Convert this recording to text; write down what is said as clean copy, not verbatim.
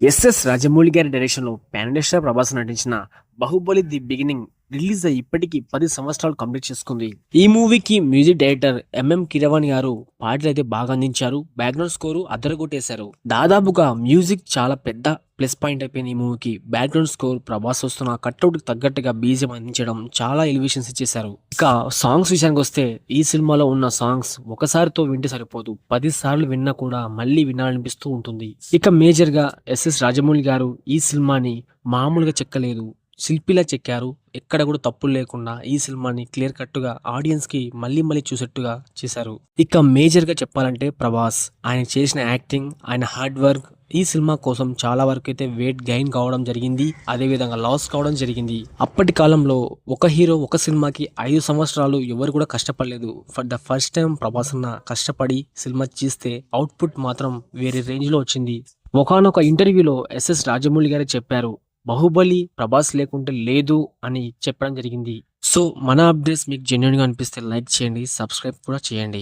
SS Rajamouli గారి డైరెక్షన్‌లో pan India star Prabhas నటించిన 'బాహుబలి ది బిగినింగ్' రిలీజ్ అయ్యి ఇప్పటికి 10 సంవత్సరాలు కంప్లీట్ చేసుకుంది. ఈ మూవీకి మ్యూజిక్ డైరెక్టర్ ఎంఎం కీరవాణి గారు పాటలైతే బాగా అందించారు. బ్యాక్‌గ్రౌండ్ స్కోరు అదరగొట్టేశారు. దాదాపుగా మ్యూజిక్ చాలా పెద్ద ప్లస్ పాయింట్ అయిపోయింది ఈ మూవీకి. బ్యాక్‌గ్రౌండ్ స్కోర్ ప్రభాస్ వస్తున్న కట్‌ఔట్‌కి తగ్గట్టుగా బీజీఎం అందించడం చాలా ఎలివేషన్స్ ఇచ్చేశారు. ఇక సాంగ్స్ విషయానికొస్తే ఈ సినిమాలో ఉన్న సాంగ్స్ ఒకసారితో వింటే సరిపోదు. 10 సార్లు విన్నా కూడా మళ్ళీ వినాలనిపిస్తూ ఉంటుంది. ఇక మేజర్‌గా ఎస్ఎస్ రాజమౌళి గారు ఈ సినిమాని మామూలుగా చెక్కలేదు. శిల్పిలా చెక్కారు. ఎక్కడ కూడా తప్పులు లేకుండా ఈ సినిమాని క్లియర్ కట్‌గా ఆడియన్స్‌కి మళ్ళీ మళ్ళీ చూసేట్టుగా చేశారు. ఇక మేజర్‌గా చెప్పాలంటే ప్రభాస్. ఆయన చేసిన యాక్టింగ్, ఆయన హార్డ్ వర్క్ ఈ సినిమా కోసం చాలా వరకైతే వెయిట్ గెయిన్ కావడం జరిగింది. అదేవిధంగా లాస్ కావడం జరిగింది. అప్పటి కాలంలో ఒక హీరో ఒక సినిమాకి 5 సంవత్సరాలు ఎవరు కూడా కష్టపడలేదు. For the first time Prabhas అన్న కష్టపడి సినిమా చేస్తే అవుట్‌పుట్ మాత్రం వేరే రేంజ్‌లో వచ్చింది. ఒకానొక ఇంటర్వ్యూలో ఎస్ఎస్ రాజమౌళి గారే చెప్పారు. 'బాహుబలి' ప్రభాస్ లేకుంటే లేదు అని చెప్పడం జరిగింది. సో మన అప్డేట్స్ మీకు జెన్యూన్‌గా అనిపిస్తే లైక్ చేయండి. సబ్స్క్రైబ్ కూడా చేయండి.